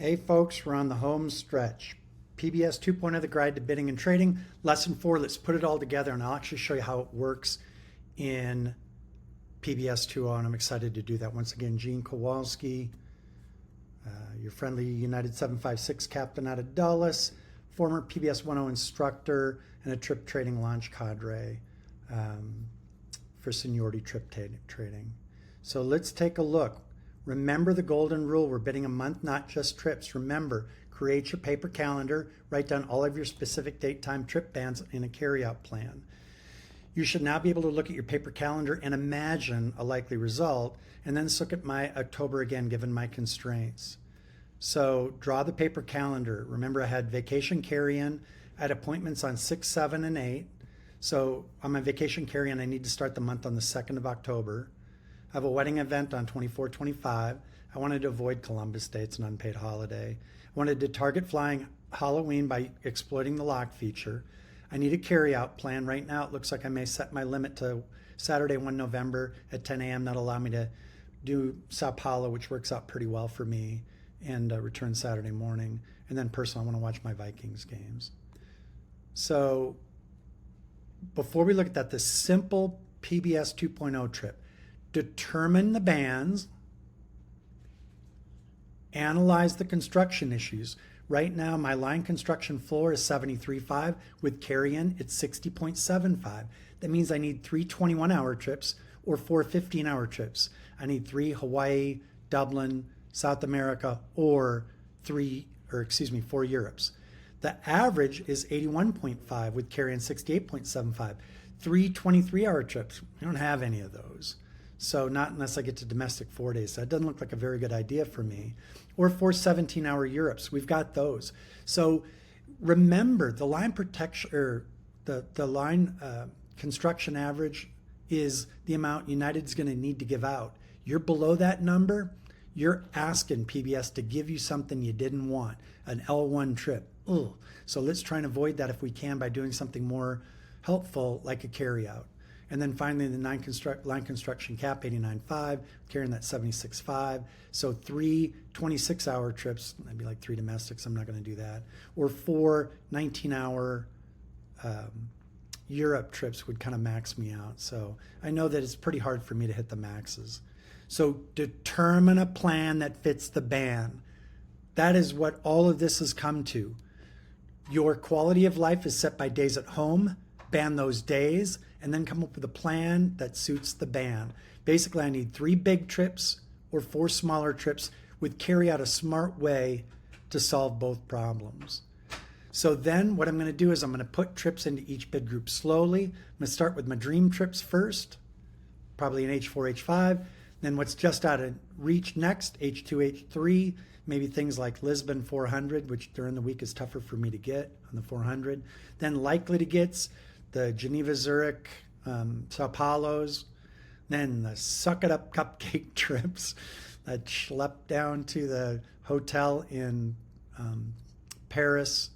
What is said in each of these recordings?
Hey folks, we're on the home stretch. PBS 2.0, the guide to bidding and trading. Lesson 4, let's put it all together and I'll actually show you how it works in PBS 2.0, and I'm excited to do that. Once again, Gene Kowalski, your friendly United 756 captain out of Dulles, former PBS 1.0 instructor, and a trip trading launch cadre for seniority trip trading. So let's take a look. Remember the golden rule. We're bidding a month, not just trips. Remember, create your paper calendar, write down all of your specific date, time, trip bands in a carryout plan. You should now be able to look at your paper calendar and imagine a likely result, and then look at my October again, given my constraints. So draw the paper calendar. Remember, I had vacation carry-in. I had appointments on 6, 7, and 8. So on my vacation carry-in, I need to start the month on the 2nd of October. I have a wedding event on 24, 25. I wanted to avoid Columbus Day. It's an unpaid holiday. I wanted to target flying Halloween by exploiting the lock feature. I need a carry-out plan. Right now, it looks like I may set my limit to Saturday, 1 November at 10 a.m. That'll allow me to do Sao Paulo, which works out pretty well for me, and return Saturday morning. And then personally, I want to watch my Vikings games. So before we look at that, this simple PBS 2.0 trip, determine the bands, analyze the construction issues. Right now, my line construction floor is 73.5. With carry-in, it's 60.75. That means I need 3 21-hour trips or 4 15-hour trips. I need 3 Hawaii, Dublin, South America, or 4 Europes. The average is 81.5 with carry-in 68.75. 3 23-hour trips. We don't have any of those. So not unless I get to domestic 4 days. That doesn't look like a very good idea for me. Or 4 17-hour Europes. We've got those. So remember, the line protection, or the line construction average is the amount United's going to need to give out. You're below that number, you're asking PBS to give you something you didn't want, an L1 trip. Ugh. So let's try and avoid that if we can by doing something more helpful like a carryout. And then finally, the line construction cap, 89.5, carrying that 76.5. So 3 26-hour trips, that'd be like 3 domestics, I'm not going to do that. Or 4 19-hour Europe trips would kind of max me out. So I know that it's pretty hard for me to hit the maxes. So determine a plan that fits the band. That is what all of this has come to. Your quality of life is set by days at home. Ban those days, and then come up with a plan that suits the band. Basically, I need 3 big trips or 4 smaller trips with carry out a smart way to solve both problems. So then what I'm going to do is I'm going to put trips into each bid group slowly. I'm going to start with my dream trips first, probably an H4, H5. Then what's just out of reach next, H2, H3, maybe things like Lisbon 400, which during the week is tougher for me to get on the 400. Then likely to gets the Geneva, Zurich, Sao Paulo's, then the suck it up cupcake trips that schlep down to the hotel in Paris,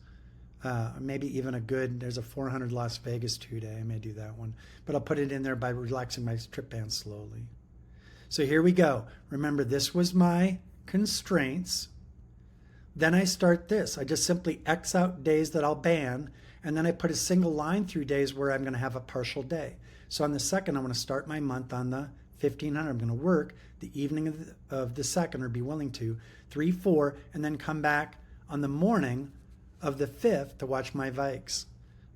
maybe even there's a 400 Las Vegas 2-day, I may do that one, but I'll put it in there by relaxing my trip band slowly. So here we go. Remember, this was my constraints. Then I start this. I just simply X out days that I'll ban, and then I put a single line through days where I'm going to have a partial day. So on the 2nd, I want to start my month on the 1500. I'm going to work the evening of the 2nd, or be willing to, 3, 4, and then come back on the morning of the 5th to watch my Vikes.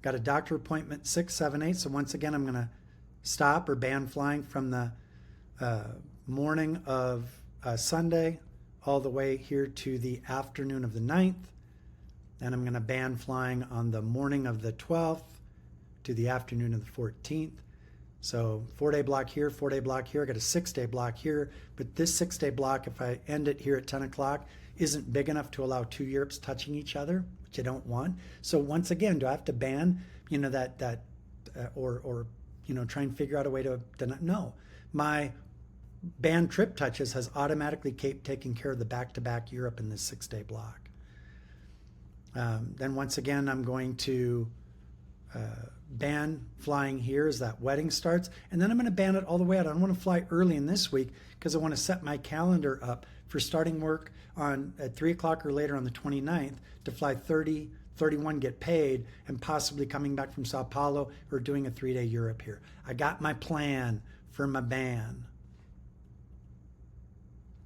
Got a doctor appointment 6, 7, 8. So once again, I'm going to stop or ban flying from the morning of Sunday all the way here to the afternoon of the 9th. And I'm going to ban flying on the morning of the 12th to the afternoon of the 14th. So 4-day block here, 4-day block here. I got a 6-day block here. But this 6-day block, if I end it here at 10 o'clock, isn't big enough to allow 2 Europes touching each other, which I don't want. So once again, do I have to ban, or try and figure out a way to no. My ban trip touches has automatically taken care of the back-to-back Europe in this 6-day block. Then once again, I'm going to ban flying here as that wedding starts, and then I'm going to ban it all the way out. I don't want to fly early in this week because I want to set my calendar up for starting work on at 3 o'clock or later on the 29th to fly 30, 31, get paid, and possibly coming back from Sao Paulo or doing a 3-day Europe here. I got my plan for my ban.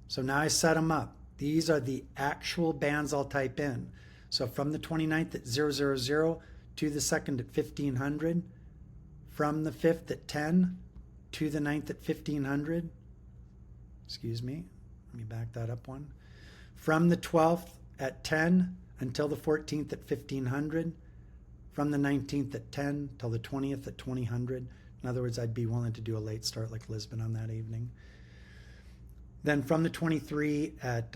So now I set them up. These are the actual bands I'll type in. So from the 29th at 000 to the 2nd at 1500, from the 5th at 10 to the 9th at 1500, excuse me, let me back that up one. From the 12th at 10 until the 14th at 1500, from the 19th at 10 till the 20th at 2000. In other words, I'd be willing to do a late start like Lisbon on that evening. Then from the 23 at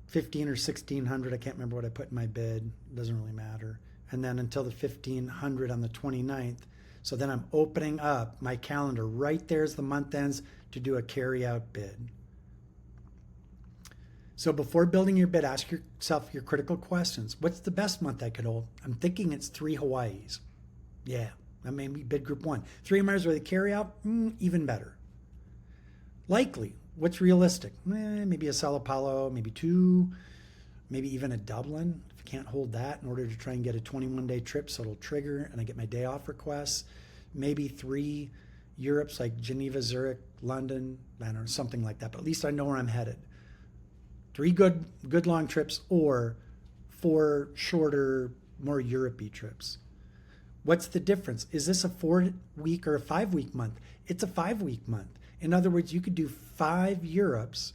15 or 1600, I can't remember what I put in my bid, it doesn't really matter. And then until the 1500 on the 29th. So then I'm opening up my calendar right there as the month ends to do a carry-out bid. So before building your bid, ask yourself your critical questions. What's the best month I could hold? I'm thinking it's 3 Hawaiis. Yeah, that may be bid group 1. 3 Americas where they carry out, even better. Likely, what's realistic? Maybe a Sao Paulo, maybe 2, maybe even a Dublin. If you can't hold that in order to try and get a 21-day trip so it'll trigger and I get my day off requests. Maybe 3 Europes like Geneva, Zurich, London, I don't know, something like that. But at least I know where I'm headed. 3 good long trips or 4 shorter, more Europe-y trips. What's the difference? Is this a 4-week or a 5-week month? It's a 5-week month. In other words, you could do 5 Europes,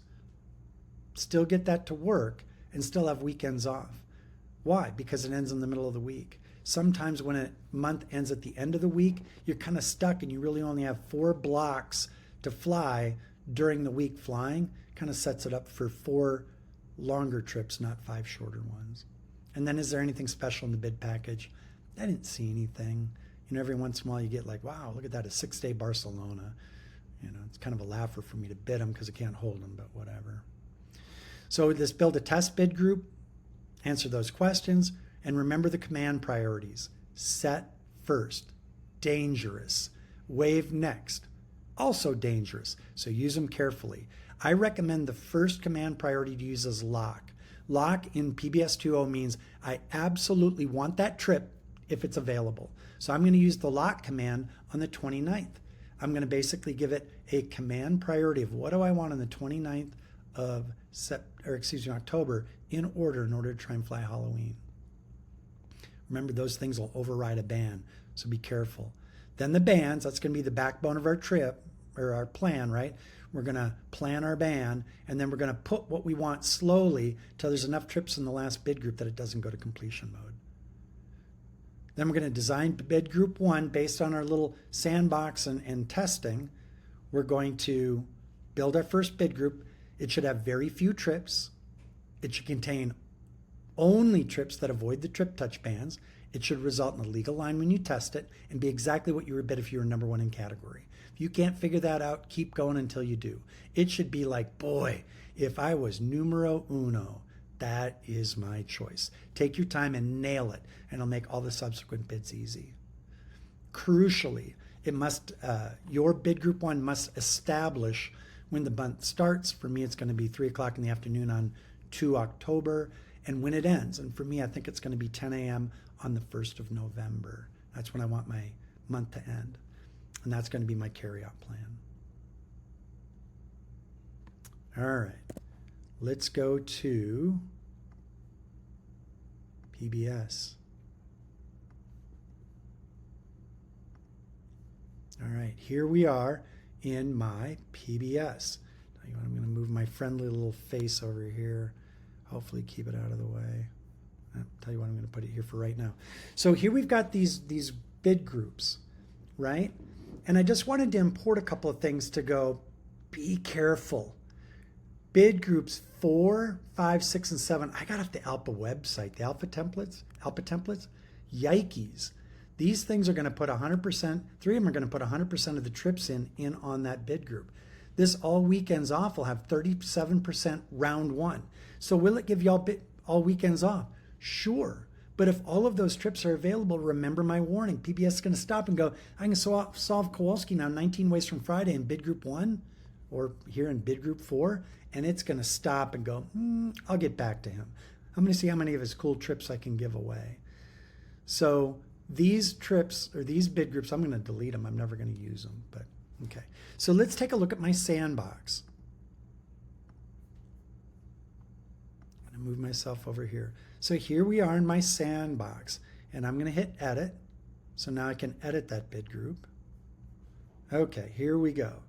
still get that to work, and still have weekends off. Why? Because it ends in the middle of the week. Sometimes when a month ends at the end of the week, you're kind of stuck and you really only have 4 blocks to fly during the week flying. Kind of sets it up for 4 longer trips, not 5 shorter ones. And then is there anything special in the bid package? I didn't see anything. You know, every once in a while you get like, wow, look at that, a 6-day Barcelona. You know, it's kind of a laugher for me to bid them because I can't hold them, but whatever. So let's build a test bid group, answer those questions, and remember the command priorities. Set first, dangerous. Wave next, also dangerous. So use them carefully. I recommend the first command priority to use as lock. Lock in PBS 2.0 means I absolutely want that trip if it's available. So I'm going to use the lock command on the 29th. I'm going to basically give it a command priority of what do I want on the 29th of October in order to try and fly Halloween. Remember, those things will override a ban, so be careful. Then the bans, that's going to be the backbone of our trip or our plan, right? We're going to plan our ban, and then we're going to put what we want slowly till there's enough trips in the last bid group that it doesn't go to completion mode. Then we're going to design bid group 1 based on our little sandbox and testing. We're going to build our first bid group. It should have very few trips. It should contain only trips that avoid the trip touch bans. It should result in a legal line when you test it and be exactly what you would bid if you were number 1 in category. If you can't figure that out, keep going until you do. It should be like, boy, if I was numero uno, that is my choice. Take your time and nail it, and it'll make all the subsequent bids easy. Crucially, it must your bid group 1 must establish when the month starts. For me, it's going to be 3 o'clock in the afternoon on 2 October, and when it ends. And for me, I think it's going to be 10 a.m. on the 1st of November. That's when I want my month to end. And that's going to be my carry-out plan. All right. Let's go to PBS. All right, here we are in my PBS. Tell you what, I'm going to move my friendly little face over here. Hopefully keep it out of the way. I'll tell you what, I'm going to put it here for right now. So here we've got these bid groups, right? And I just wanted to import a couple of things to go, be careful. Bid groups 4, 5, 6, and 7. I got off the Alpha website, the Alpha templates, yikes. These things are going to put 100%, 3 of them are going to put 100% of the trips in on that bid group. This all weekends off will have 37% round 1. So will it give y'all all weekends off? Sure, But if all of those trips are available, remember my warning. PBS is going to stop and go, I can solve Kowalski now 19 ways from Friday in bid group 1 or here in bid group 4. And it's going to stop and go, I'll get back to him. I'm going to see how many of his cool trips I can give away. So these trips or these bid groups, I'm going to delete them. I'm never going to use them. But okay. So let's take a look at my sandbox. I'm going to move myself over here. So here we are in my sandbox, and I'm going to hit edit. So now I can edit that bid group. Okay, here we go.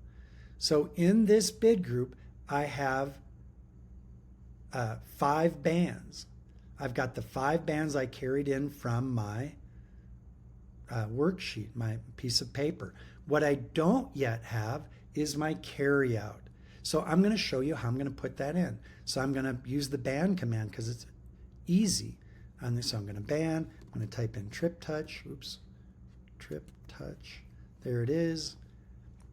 So in this bid group, I have 5 bands. I've got the 5 bands I carried in from my worksheet, my piece of paper. What I don't yet have is my carryout. So I'm going to show you how I'm going to put that in. So I'm going to use the band command because it's easy. And so I'm going to band, I'm going to type in trip touch, trip touch, there it is.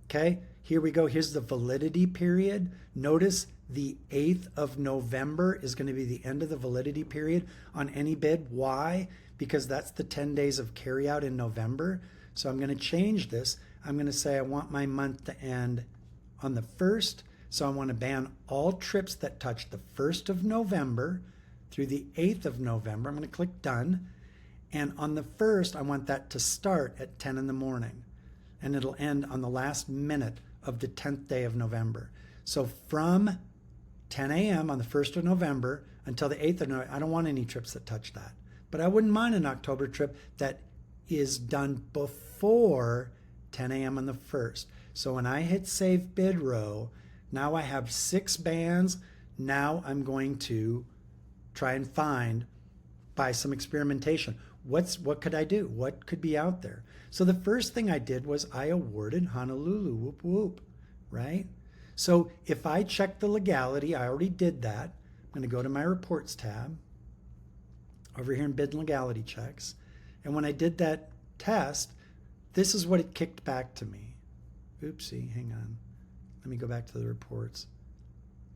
Okay, here we go. Here's the validity period. Notice the 8th of November is going to be the end of the validity period on any bid. Why? Because that's the 10 days of carryout in November. So I'm going to change this. I'm going to say I want my month to end on the 1st. So I want to ban all trips that touch the 1st of November through the 8th of November. I'm going to click done. And on the 1st, I want that to start at 10 in the morning. And it'll end on the last minute of the 10th day of November. So from 10 a.m. on the 1st of November until the 8th of November, I don't want any trips that touch that. But I wouldn't mind an October trip that is done before 10 a.m. on the 1st. So when I hit save bid row, now I have 6 bands. Now I'm going to try and find, by some experimentation, what could I do? What could be out there? So the first thing I did was I awarded Honolulu, whoop whoop, right? So if I check the legality, I already did that. I'm going to go to my reports tab over here in bid legality checks. And when I did that test, this is what it kicked back to me. Oopsie, hang on. Let me go back to the reports.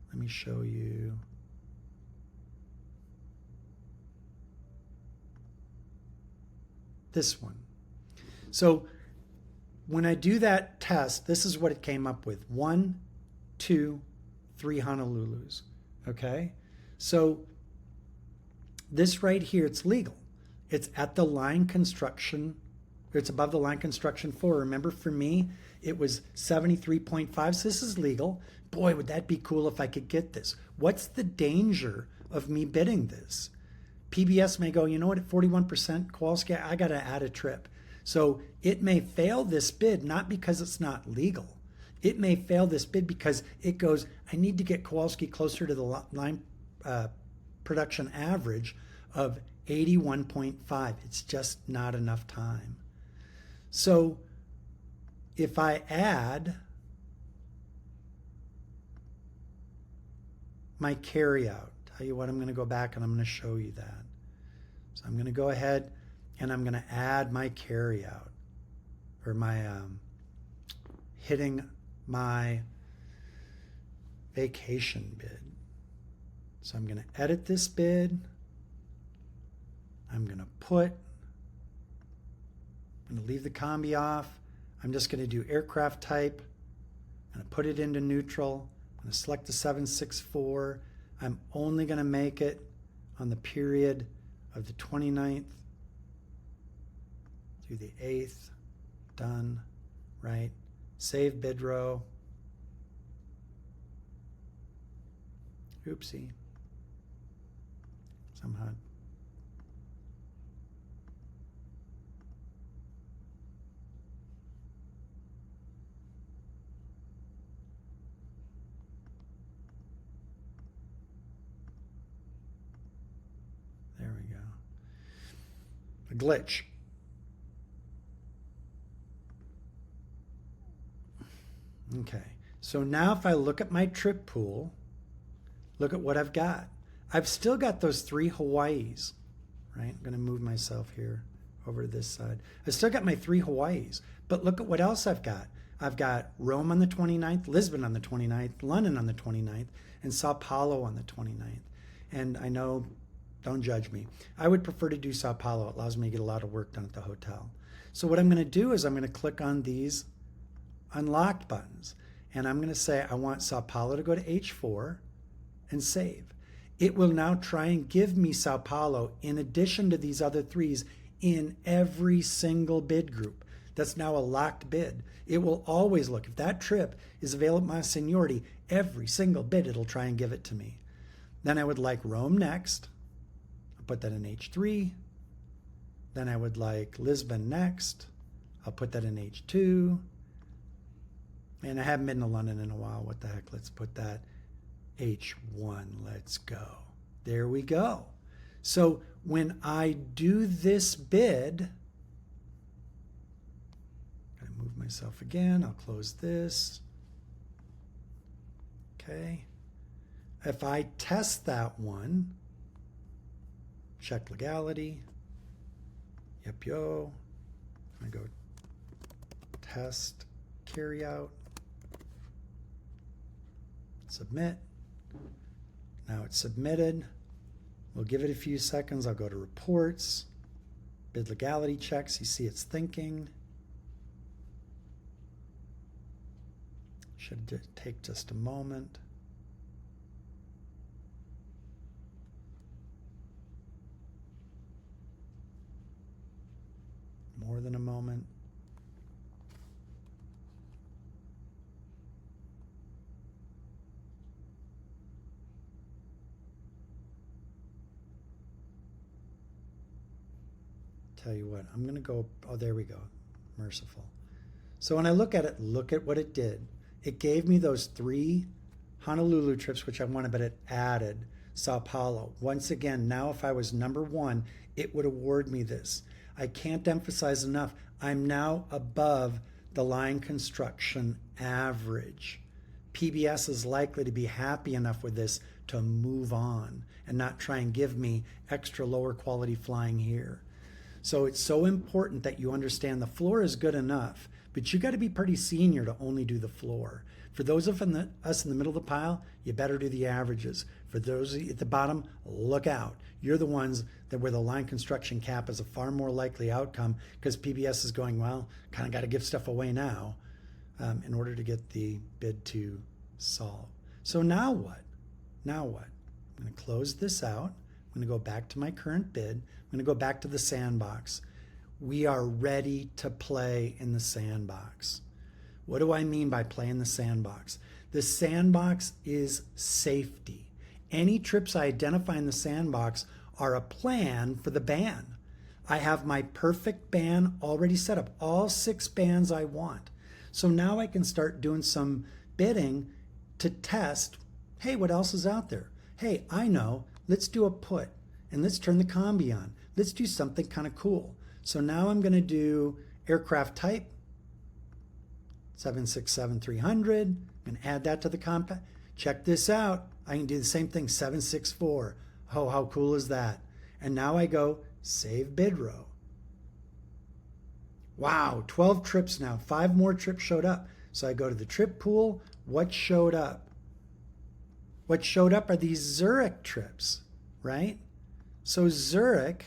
Let me show you. This one. So when I do that test, this is what it came up with. 1, 2, 3 Honolulus. Okay? So this right here, it's legal. It's at the line construction, it's above the line construction 4. Remember, for me, it was 73.5, so this is legal. Boy, would that be cool if I could get this. What's the danger of me bidding this? PBS may go, you know what, at 41% Kowalski, I got to add a trip. So it may fail this bid, not because it's not legal. It may fail this bid because it goes, I need to get Kowalski closer to the line production average of 81.5. It's just not enough time. So if I add my carryout, tell you what, I'm going to go back and I'm going to show you that. So I'm going to go ahead and I'm going to add my carryout, or my hitting my vacation bid. So I'm going to edit this bid. I'm going to leave the combi off. I'm just going to do aircraft type. I'm going to put it into neutral. I'm going to select the 764. I'm only going to make it on the period of the 29th through the 8th. Done. Right? Save bid row. Oopsie. Somehow. There we go. A glitch. Okay, so now if I look at my trip pool, look at what I've got. I've still got those 3 Hawaiis, right? I'm going to move myself here over to this side. I've still got my 3 Hawaiis, but look at what else I've got. I've got Rome on the 29th, Lisbon on the 29th, London on the 29th, and Sao Paulo on the 29th. And I know Don't judge me. I would prefer to do Sao Paulo. It allows me to get a lot of work done at the hotel. So what I'm going to do is I'm going to click on these unlocked buttons. And I'm going to say I want Sao Paulo to go to H4 and save. It will now try and give me Sao Paulo in addition to these other threes in every single bid group. That's now a locked bid. It will always look. If that trip is available at my seniority, every single bid it'll try and give it to me. Then I would like Rome next. I'll put that in H3. Then I would like Lisbon next. I'll put that in H2. And I haven't been to London in a while. What the heck? Let's put that H1. Let's go. There we go. So when I do this bid, I'm going to move myself again. I'll close this. Okay. If I test that one, check legality. Yep, yo. I'm going to go test, carry out, submit. Now it's submitted. We'll give it a few seconds. I'll go to reports, bid legality checks. You see it's thinking. Should take just a moment. More than a moment. Tell you what, I'm going to go, oh, there we go, merciful. So when I look at it, look at what it did. It gave me those 3 Honolulu trips, which I wanted, but it added Sao Paulo. Once again, now if I was number 1, it would award me this. I can't emphasize enough, I'm now above the line construction average. PBS is likely to be happy enough with this to move on and not try and give me extra lower quality flying here. So it's so important that you understand the floor is good enough, but you got to be pretty senior to only do the floor. For those of us in the middle of the pile, you better do the averages. For those at the bottom, look out. You're the ones that where the line construction cap is a far more likely outcome because PBS is going, well, kind of got to give stuff away now in order to get the bid to solve. So now what? Now what? I'm going to close this out. I'm going to go back to my current bid. I'm going to go back to the sandbox. We are ready to play in the sandbox. What do I mean by play in the sandbox? The sandbox is safety. Any trips I identify in the sandbox are a plan for the ban. I have my perfect ban already set up, all 6 bans I want. So now I can start doing some bidding to test, hey, what else is out there? Hey, I know, let's do a put and let's turn the combi on. Let's do something kind of cool. So now I'm going to do aircraft type, 767-300. I'm going to add that to the comp. Check this out. I can do the same thing, 764. Oh, how cool is that? And now I go save bid row. Wow, 12 trips now. 5 more trips showed up. So I go to the trip pool. What showed up? What showed up are these Zurich trips, right? So Zurich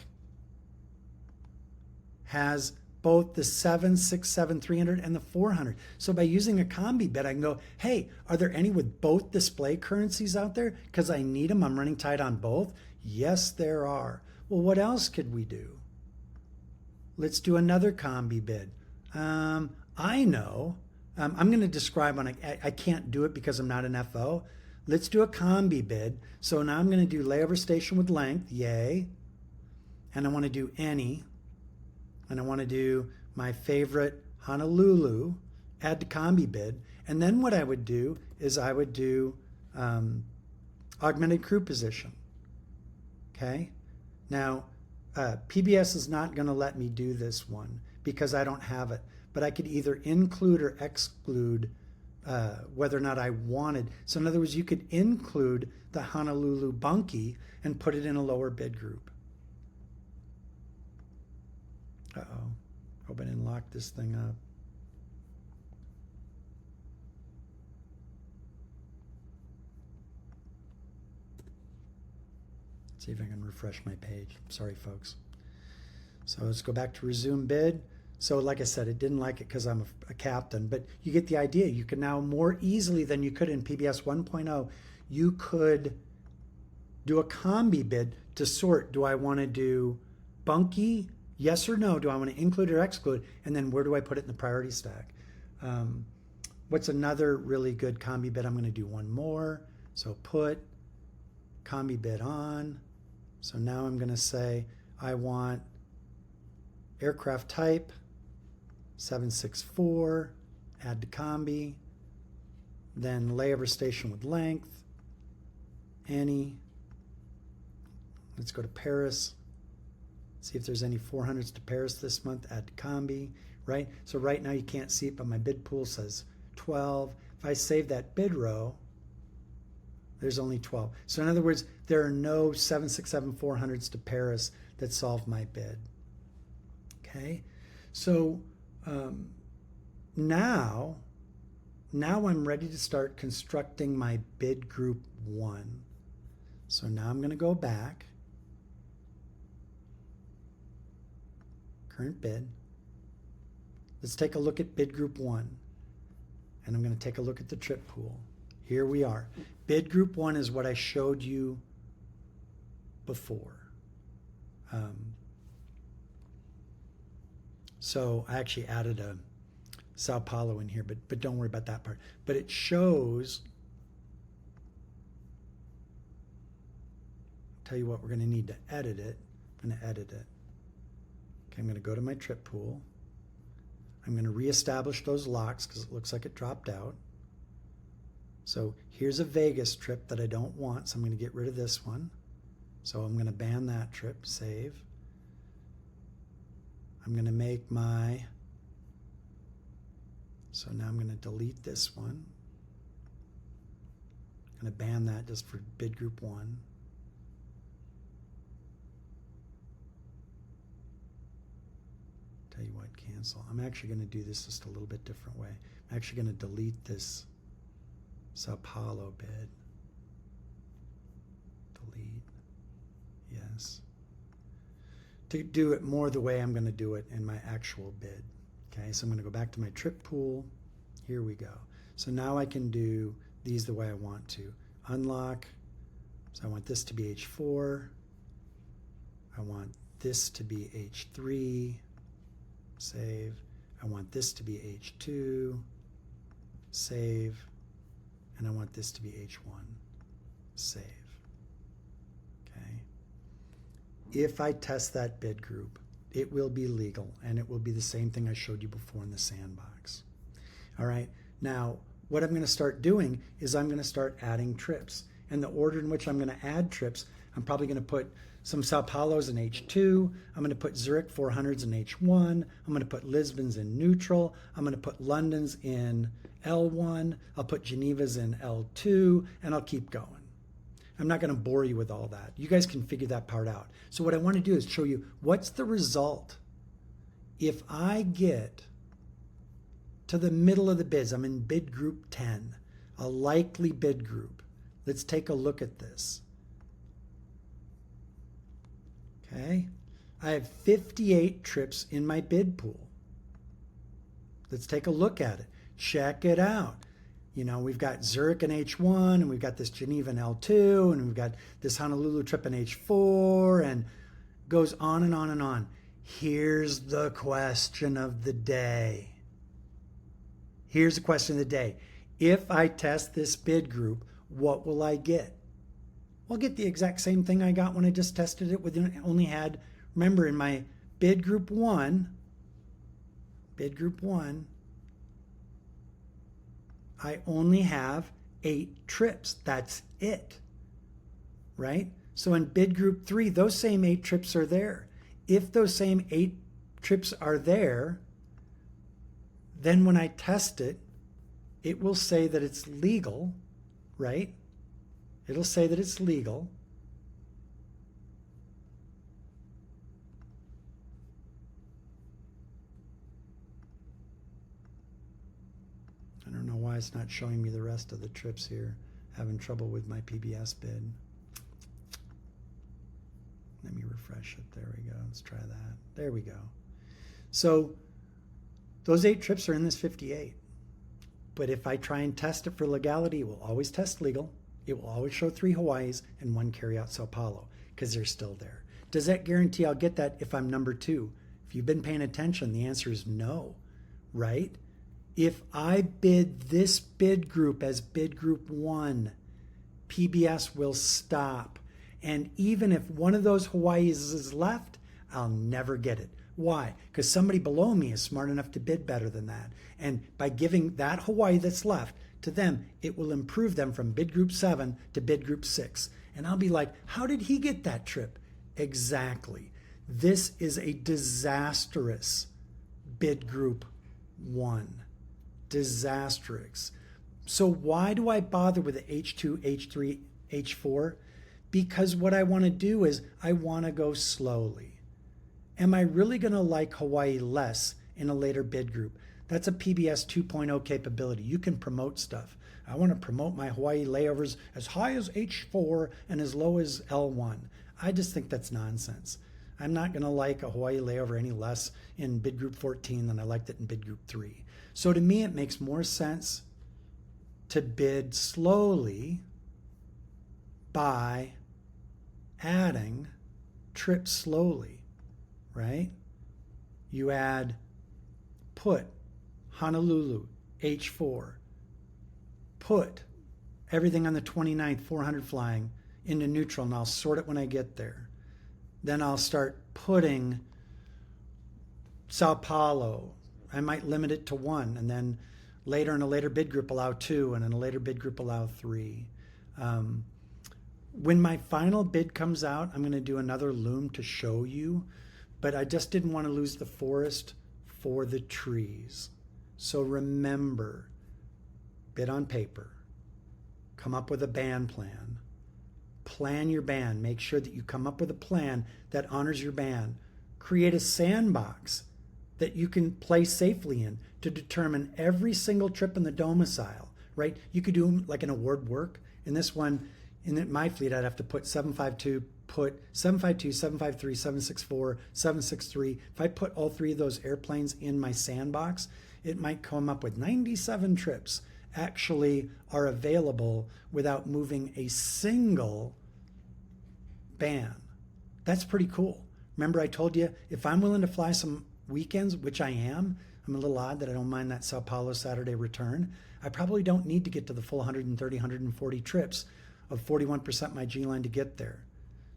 has both the 767-300 and the 400. So by using a combi bid, I can go, hey, are there any with both display currencies out there? Because I need them. I'm running tight on both. Yes, there are. Well, what else could we do? Let's do another combi bid. I know. I'm going to describe on I can't do it because I'm not an FO. Let's do a combi bid. So now I'm going to do layover station with length. Yay. And I want to do any. And I want to do my favorite Honolulu, add to combi bid. And then what I would do is I would do augmented crew position. Okay. Now, PBS is not going to let me do this one because I don't have it. But I could either include or exclude whether or not I wanted. So in other words, you could include the Honolulu bunkie and put it in a lower bid group. Uh-oh. Hope I didn't lock this thing up. See if I can refresh my page. Sorry, folks. So let's go back to resume bid. So like I said, it didn't like it because I'm a captain, but you get the idea. You can now more easily than you could in PBS 1.0, you could do a combi bid to sort. Do I want to do bunky? Yes or no? Do I want to include or exclude? And then where do I put it in the priority stack? What's another really good combi bid? I'm going to do one more. So put combi bid on. So now I'm going to say I want aircraft type 764, add to combi, then layover station with length, any. Let's go to Paris. See if there's any 400s to Paris this month, add to combi, right? So right now you can't see it, but my bid pool says 12. If I save that bid row, there's only 12. So in other words, there are no 767 400s to Paris that solve my bid. Okay, so now I'm ready to start constructing my bid group 1. So now I'm going to go back, current bid. Let's take a look at bid group 1, and I'm going to take a look at the trip pool. Here we are. Bid group 1 is what I showed you before. So I actually added a Sao Paulo in here, but don't worry about that part. But it shows, tell you what, we're going to need to edit it. I'm going to edit it. Okay, I'm going to go to my trip pool. I'm going to reestablish those locks because it looks like it dropped out. So here's a Vegas trip that I don't want, so I'm going to get rid of this one. So I'm going to ban that trip, save. I'm going to make my, so now I'm going to delete this one. I'm going to ban that just for bid group 1. Tell you what, cancel. I'm actually going to do this just a little bit different way. I'm actually going to delete this Sao Paulo bid. Delete. Yes. To do it more the way I'm going to do it in my actual bid. Okay, so I'm going to go back to my trip pool. Here we go. So now I can do these the way I want to. Unlock. So I want this to be H4. I want this to be H3. Save. I want this to be H2. Save. And I want this to be H1. Save. If I test that bid group, it will be legal, and it will be the same thing I showed you before in the sandbox. All right, now what I'm going to start doing is I'm going to start adding trips. And the order in which I'm going to add trips, I'm probably going to put some Sao Paulos in H2. I'm going to put Zurich 400s in H1. I'm going to put Lisbon's in neutral. I'm going to put London's in L1. I'll put Geneva's in L2, and I'll keep going. I'm not going to bore you with all that. You guys can figure that part out. So what I want to do is show you what's the result if I get to the middle of the bids. I'm in bid group 10, a likely bid group. Let's take a look at this. Okay, I have 58 trips in my bid pool. Let's take a look at it. Check it out. You know, we've got Zurich in H1, and we've got this Geneva in L2, and we've got this Honolulu trip in H4, and goes on and on and on. Here's the question of the day. Here's the question of the day. If I test this bid group, what will I get? I'll get the exact same thing I got when I just tested it with only had, remember in my bid group 1, I only have 8 trips. That's it, right? So in bid group 3, those same 8 trips are there. If those same 8 trips are there, then when I test it, it will say that it's legal, right? It'll say that it's legal. I don't know why it's not showing me the rest of the trips here. Having trouble with my PBS bid. refresh it. There we go. Let's try that. There we go. So those 8 trips are in this 58. But if I try and test it for legality, it will always test legal. It will always show 3 Hawaiis and 1 carry-out Sao Paulo because they're still there. Does that guarantee I'll get that if I'm number 2? If you've been paying attention, the answer is no, right? If I bid this bid group as bid group 1, PBS will stop. And even if one of those Hawaiis is left, I'll never get it. Why? Because somebody below me is smart enough to bid better than that. And by giving that Hawaii that's left to them, it will improve them from bid group 7 to bid group 6. And I'll be like, how did he get that trip? Exactly. This is a disastrous bid group 1. Disastrous. So why do I bother with the H2, H3, H4? Because what I want to do is I want to go slowly. Am I really going to like Hawaii less in a later bid group? That's a PBS 2.0 capability. You can promote stuff. I want to promote my Hawaii layovers as high as H4 and as low as L1. I just think that's nonsense. I'm not going to like a Hawaii layover any less in bid group 14 than I liked it in bid group 3. So to me, it makes more sense to bid slowly by adding trips slowly, right? You add put Honolulu, H4, put everything on the 29th, 400 flying into neutral, and I'll sort it when I get there. Then I'll start putting Sao Paulo. I might limit it to 1, and then later in a later bid group allow 2, and in a later bid group allow 3. When my final bid comes out, I'm going to do another loom to show you, but I just didn't want to lose the forest for the trees. So remember, bid on paper, come up with a band plan, plan your band, make sure that you come up with a plan that honors your band, create a sandbox that you can play safely in to determine every single trip in the domicile, right? You could do them like an award work. In this one, in my fleet, I'd have to put 752, put 752, 753, 764, 763. If I put all 3 of those airplanes in my sandbox, it might come up with 97 trips actually are available without moving a single band. That's pretty cool. Remember I told you, if I'm willing to fly some weekends, which I am, I'm a little odd that I don't mind that Sao Paulo Saturday return. I probably don't need to get to the full 130, 140 trips of 41% my G-line to get there.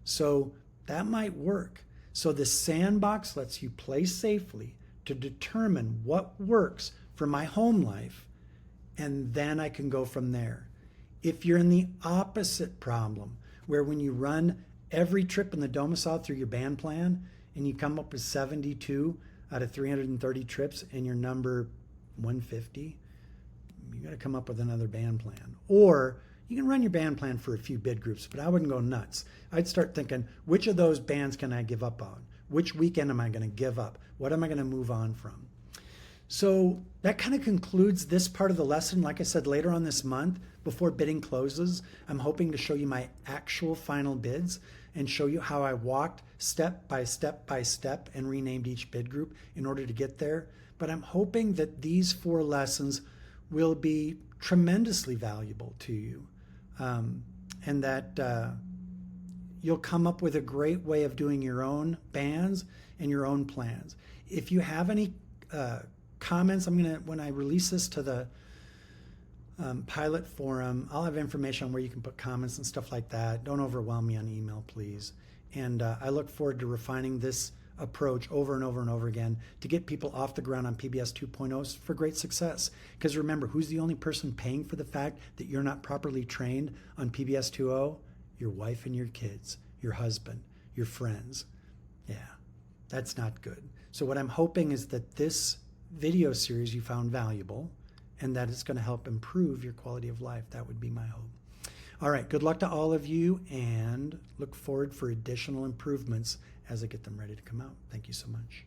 So that might work. So the sandbox lets you play safely to determine what works for my home life, and then I can go from there. If you're in the opposite problem, where when you run every trip in the domicile through your band plan and you come up with 72 out of 330 trips and you're number 150, you got to come up with another band plan. Or you can run your band plan for a few bid groups, but I wouldn't go nuts. I'd start thinking, which of those bands can I give up on? Which weekend am I going to give up? What am I going to move on from? So that kind of concludes this part of the lesson. Like I said, later on this month, before bidding closes, I'm hoping to show you my actual final bids and show you how I walked step by step by step and renamed each bid group in order to get there. But I'm hoping that these 4 lessons will be tremendously valuable to you, and that you'll come up with a great way of doing your own bands and your own plans. If you have any comments, when I release this to the pilot forum, I'll have information on where you can put comments and stuff like that. Don't overwhelm me on email, please. And I look forward to refining this approach over and over and over again to get people off the ground on PBS 2.0 for great success. Because remember, who's the only person paying for the fact that you're not properly trained on PBS 2.0? Your wife and your kids, your husband, your friends. Yeah, that's not good. So what I'm hoping is that this video series you found valuable and that it's going to help improve your quality of life. That would be my hope. All right, good luck to all of you, and look forward for additional improvements as I get them ready to come out. Thank you so much.